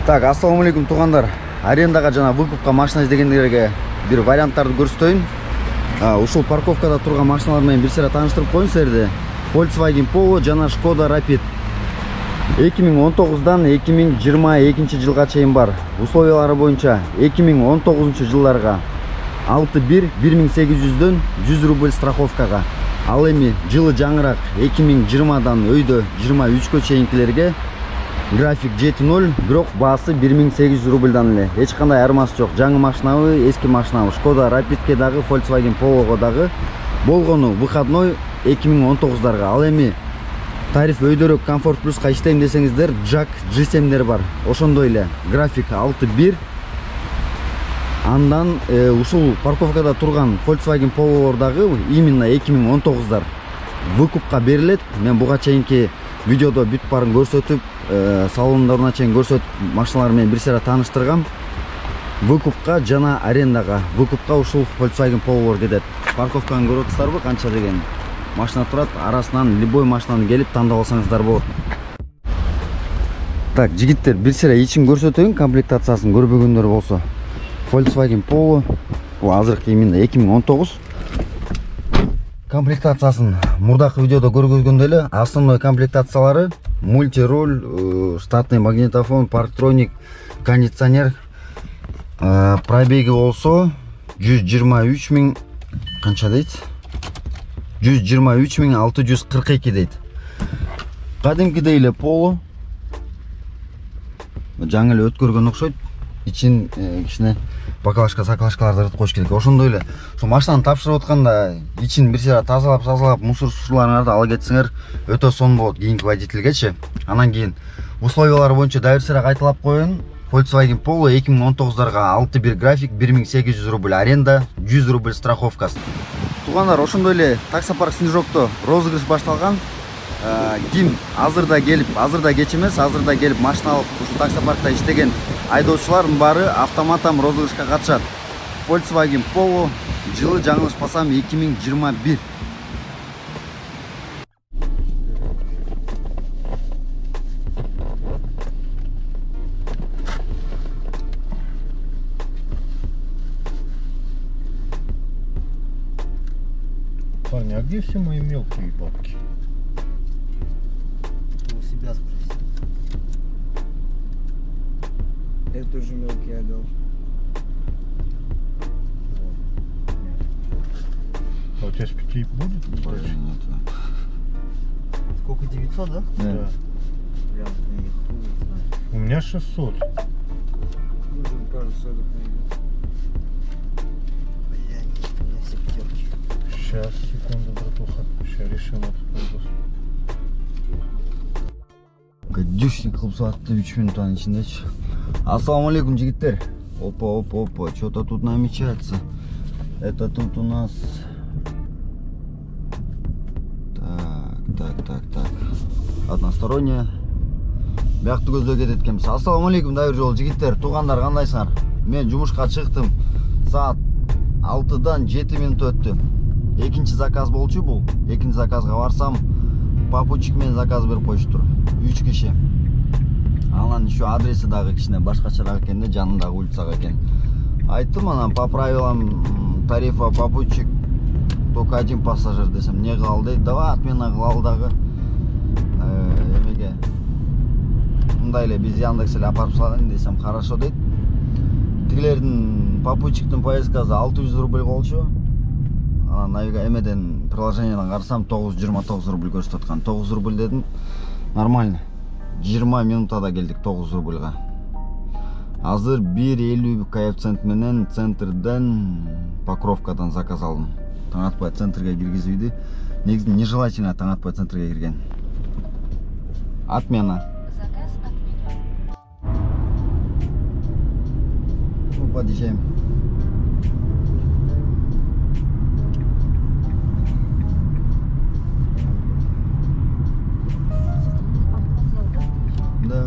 Так, ассаламу алейкум туғандар. Арендаға жана выкупқа машина іздегендерге бир варианттарды көрсөтөйүн. Ушул парковкада турган машиналар менен бир сыйра тааныштырып коеюн силерди. Volkswagen Polo жана Skoda Rapid 2019-дан 2022 жылга чейин бар. Условиялары боюнча 2019 жылдарга 6.1 1800дөн 100 рубль страховкага. Ал эми жылы жаңыраак 2020-дан өйдө 23-кө чейинкилерге график 7.0, бирок баасы 1800 рубльдан эле. Эч кандай айырмасы жок. Жаңы машинабы, эски машинабы. Skoda Rapidке дагы, Volkswagen Polo'го дагы болгону выходной 2019-дарга. Ал эми тариф өйдөрөөк комфорт плюска иштейм десеңиздер, Jack G7'дер бар. Ошондой эле график 6.1. Андан ушул парковкада турган Volkswagen Polo'лордагы именно 2019'дар выкупка берилет. Мен буга чейинки видеодо бүт барын көрсөтүп, салондоруна чейин көрсөтүп, машиналар менен бир сыйра тааныштыргам. Выкупка жана арендага. Выкупка ушул Volkswagen Polo'лор кетет. Парковканы көрүп атасыздарбы, канча деген машина турат, арасынан любой машинаны келип тандап алсаңыздар болот. Так, жигиттер, бир сыйра ичин көрсөтөйүн, комплектациясын көрбөгөндөр болсо. Volkswagen Polo, бул азыркы именно 2019. Комплектациясын мурдакы видеодо көргөзгөндөй эле, основной комплектациялары мультируль, штатный магнитофон, парктроник, кондиционер. Пробеги болсо 123 000 канча дейт? 123 642 дейт. Кадимкидей эле Polo. Жаңы эле өткөргөн окшойт. Ичин кичине баклажка-саклажкаларды ыртып коюш керек. Ошондой эле ушул машинаны тапшырып атканда ичин бир сыйра тазалап, мусор суларын ала кетсеңер өтө сонун болот кийинки водительгечи. Анан кийин условиялары боюнча да бир сыйра кайталап коеюн. Volkswagen Polo 2019-дарга 6.1 график 1800 рубль аренда, 100 рубль страховкасы. Тугандар, ошондой эле таксопарк Снежокто розыгрыш башталган. Ким азырда кеч эмес, азырда келип машина алып ушул таксопаркта иштеген айдоочулардын баары автоматом розыгрышка катышат. Volkswagen Polo жылы жаңылышпасам 2021. Парни, а где все мои мелкие бабки? У себя спроси. Я тоже мелкий отдал. А у тебя с 5 будет? Больше нет. Сколько, 900, да? Да. Прям, я хуй знаю. У меня 600. Нужен пару соток найдет. Бля, нет, у меня все пятерки. Сейчас, секунду, братуха. Сейчас решим этот вопрос. Гадюшник кылып саатты 3 минуттан ичиндечи. Ассаламу алейкум, жигиттер. Опа, что-то тут намечается. Это тут у нас... Так. Односторонняя. Бияқты көздөй кетет экенбиз. Ассаламу алейкум, да бир жолу жигиттер. Туугандар, кандайсыңар? Мен жумушка чыктым. Саат 6-дан 7 минут өттү. Экинчи заказ болчу бул. Экинчи заказга барсам, попутчик менен заказ берип коюштур. 3 киши. Анан еще адреси дагы кичине башкачараак экен да, жанындагы улицага экен. Айттым анан по правилам тарифа попутчик только один пассажир десем, не кылал дейт. Давай отмена кылалы дагы. Эмеге мындай эле биз Яндекс эле апарып салайын десем, хорошо дейт. Тигилердин попутчиктин поездкасы 600 рубль болчу. Анан навига эмеден приложенияден карасам 929 рубль көрсөтүп аткан. 9 рубль дедим. Нормально. 20 минутада келдик 9 рубльга. Азыр 1.50 коэффициент менен центрден Покровкадан заказ алдым. Таң атпай центрге киргизбейди. Негизи нежелательно таң атпай центрге кирген. Отмена. Заказ отменен. Подъезжаем. Да.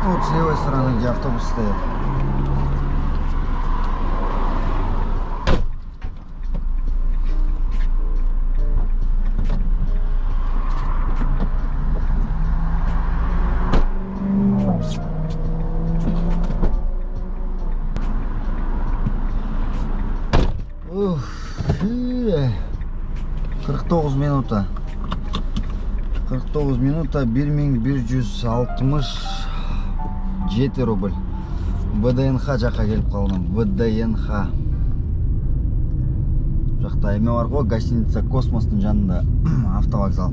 Вот с левой стороны, где автобус стоит. 49 минута. 49 минута 1167 рубль. ВДНХ жаққа келіп қалдым. ВДНХ. Жақта эме бар ғой, гостиница Космостың жанында автовокзал.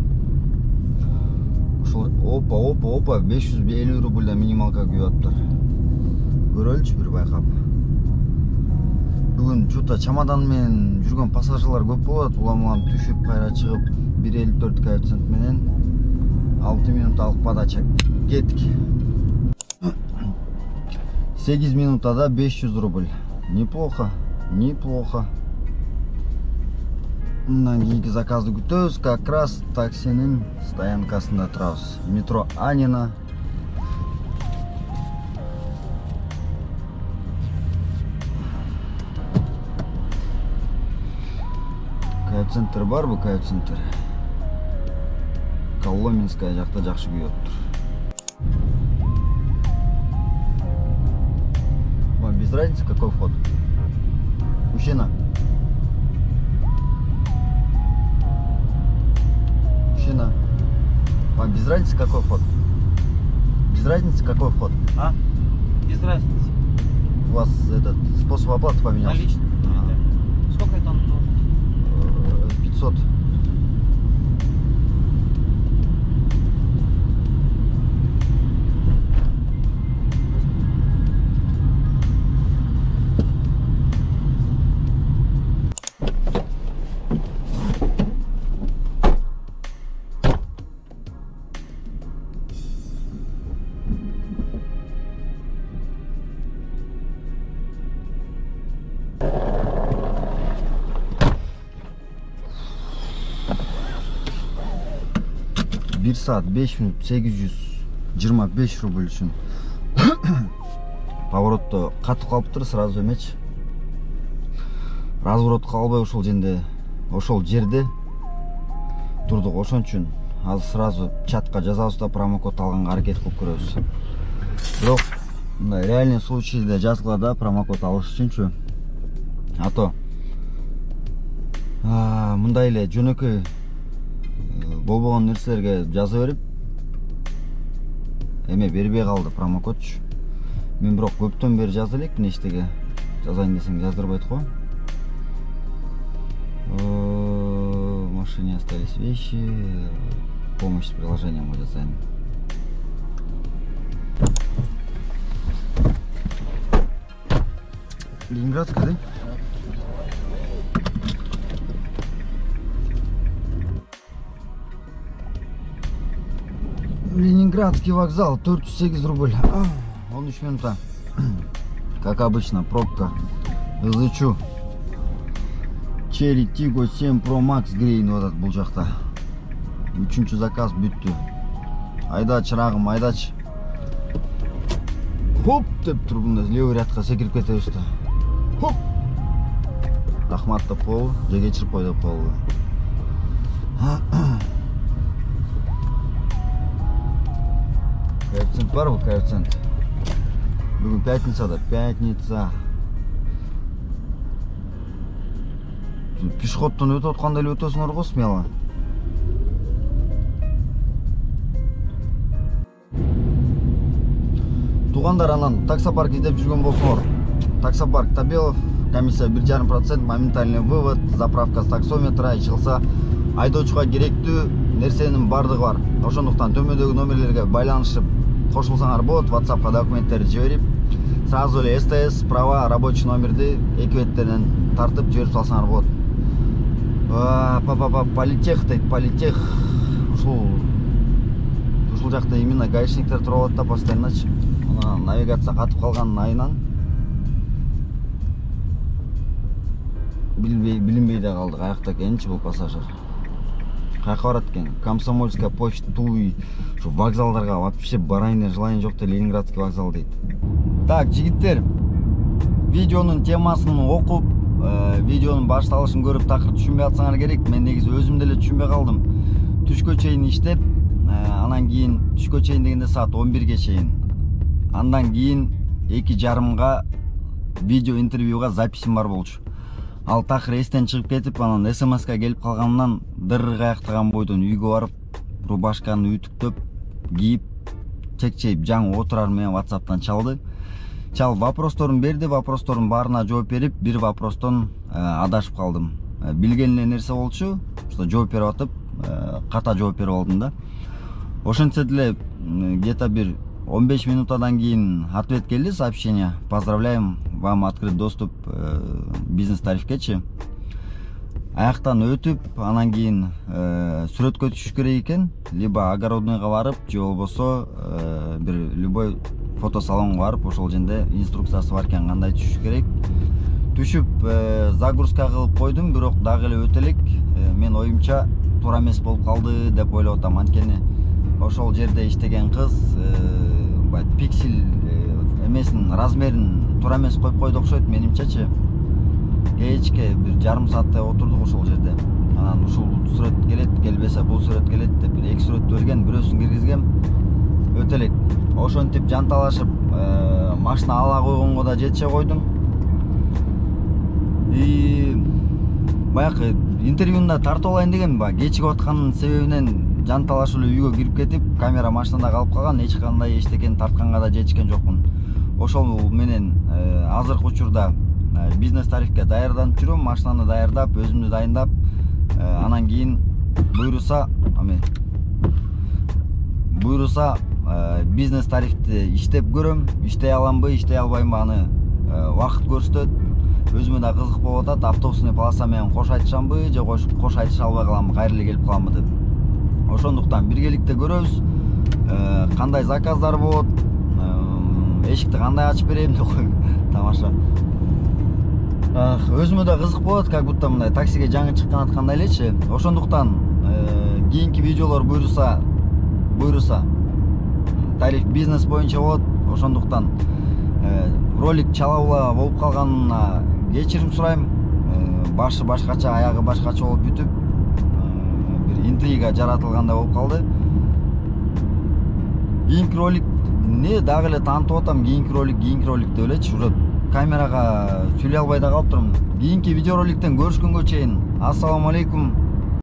Опа, 550 рубльда минималка күйіп атыптыр. Көрөлчү бір байқап. Бүгін жута чамаданмен жүрген пассажирлар көп болады. Улам түшіп қайра шығып 1.54 коэффициент менен 6 минуталық подача кеттік. 8 минутада 500 рубль. Неплохо. Мындан кейінгі заказды күтөбүз. Как раз таксинин стоянкасында турабыз. Метро Анина. Коэффициенттер барбы, коэффициенттер? Коломенская жақта жақшы күйіп тұр. Вам без разницы какой вход? Мужчина. Вам без разницы какой вход? Без разницы какой вход? А? Без разницы. У вас этот способ оплаты поменялся? Наличными. Сколько это он? 500. Bir saat 5 minut 825 рубль үшін поворотто қатып қалыптыр, сразу эмечи. Разворот қалбай ошол жерде турдук. Ошон үчүн азыр сразу чатка жазабыз да промокод алганга аракет кылып көрөбүз. Бирок мындай реальный случайда жазгыла да промокод алыш үчүнчү. А то мындай эле жөнөкөй болбогон нерселерге жаза берип эме бербей калды промокодчу. Мен бирок көптөн бери жаза элекмин, эчтеге жазайын десең жаздырбайт го. В машине остались вещи, помощь с приложением жазайын. Ленинградская, да? Ленинградский вокзал, 408 рубль. 13 минута. Как обычно, пробка. Ызычу. Cherry Tiggo 7 Pro Max Green вот бул жакта. 3-чү заказ бүттү. Айдач рагым, айдач. Хоп деп тургунда левый рядка секирип кетебиз да. Хоп. Рахмат деп коебу, же кечирип кой деп коебу. Коэффициент бар, коэффициент. Бүгін пятница. Пешеходтан өтіп отқанда эле өтөсүңөр го смело. Тугандар, анан таксопарк издеп жүргөн болсоңор. Таксопарк Табелов, комиссия 1,5%, моментальный вывод, заправка с таксометра, ичилса айдоочуга керектүү нерсенин бардыгы бар. Ошондуктан төмөндөгү номерлерге байланышып кошулсаңар болот, WhatsApp'ка документтерди жиберип, сразу эле СТС, права, рабочий номерди эки беттеринен тартып жиберип салсаңар болот. Политех дейт, политех. Ушул жакта именно гаишниктер туруп да постоянночу. Навигация катып калганын айынан билинбей да калды, каякта экенчи бул пассажир. Каяка барат экен? Комсомольская почта, Туй, ушу вокзалдарга вообще барайын желание жок да, Ленинградский вокзал дейт. Так, жигиттер, видеонун темасын окуп, видеонун башталышын көрүп такыр түшүнбөй атсаңар керек. Мен негизи өзүм деле түшүнбөй калдым. Түшкө чейин иштеп, анан кийин түшкө чейин дегенде саат 11ге чейин. Андан кийин 2:30га видео интервьюга записим бар болчу. Ал такыр эстен чыгып кетип, анан СМСка келип калганымдан дыр каяктаган бойдон үйгө барып, рубашканы ütүктөп, кийип, чекчейип жаңы отурар менен WhatsApp'тан чалды. Чалып вопросторун берди, вопростордун баарына жооп берип, бир вопростон адашып калдым. Билген эле нерсе болчу, что жооп берип атып, ката жооп берип алдым да. Ошентсе деле где-то бир 15 минутадан кийин ответ келди, сообщение: поздравляем, вам открыт доступ бизнес-тарифкечи. Аяктан өтүп, анан кийин сүрөткө түшүш керек экен, либо огородныйга барып, же болбосо бир любой фотосалонго барып, ошол жерде инструкциясы бар экен, кандай түшүш керек. Түшүп загрузка кылып койдум, бирок дагы эле өтө элек. Мен оюмча туура эмес болуп калды деп ойлоп атам. Анткени ошол жерде иштеген кыз пиксель эмесин размерин туура эмес коюп койду окшойт менимчечи. Кечке бир жарым сааттай отурдук ошол жерде. Анан ушул сүрөт келет, келбесе бул сүрөт келет деп бир 2 сүрөттү берген, бирөөсүн киргизгем. Өтө элек. Ошентип жанталашып машина ала койгонго да жетише койдум. Баягы интервьюнда тартып алайын дегем, кечигип атканын себебинен жанталашып эле үйгө кирип кетип, камера машинада калып калган, эч кандай эчтекен тартканга да жетишкен жокмун. Ошол менен азыркы учурда бизнес тарифке даярданып жүрөм, машинаны даярдап, өзүмдү дайындап, анан кийин буйруса бизнес тарифти иштеп көрөм. Иштей аламбы, иштей албаймбы, аны убакыт көрсөтөт. Өзүмө да кызык болуп атат, автобусный полоса менен кош айтышамбы, же кош айтыша албай каламбы, кайра эле келип каламбы деп. Ошондуктан биргеликте көрөбүз, кандай заказдар болот, эшикти кандай ачып берем деп коюм. Тамаша. Өзүмө да кызык болот, как будто мындай таксиге жаңы чыккан аткандай элечи. Ошондуктан кийинки видеолор буйруса тариф бизнес боюнча болот. Ошондуктан ролик чалаула болуп калганына кечирим сурайм. Башы башкача, аягы башкача болуп бүтүп, бир интрига жаратылгандай болуп калды. Кийинки ролик дагы эле таанытып атам, кийинки ролик деп элечи, уже камерага сүйлөй албай да калып турмун. Кийинки видеороликтен көрүшкөнгө чейин ассаламу алейкум.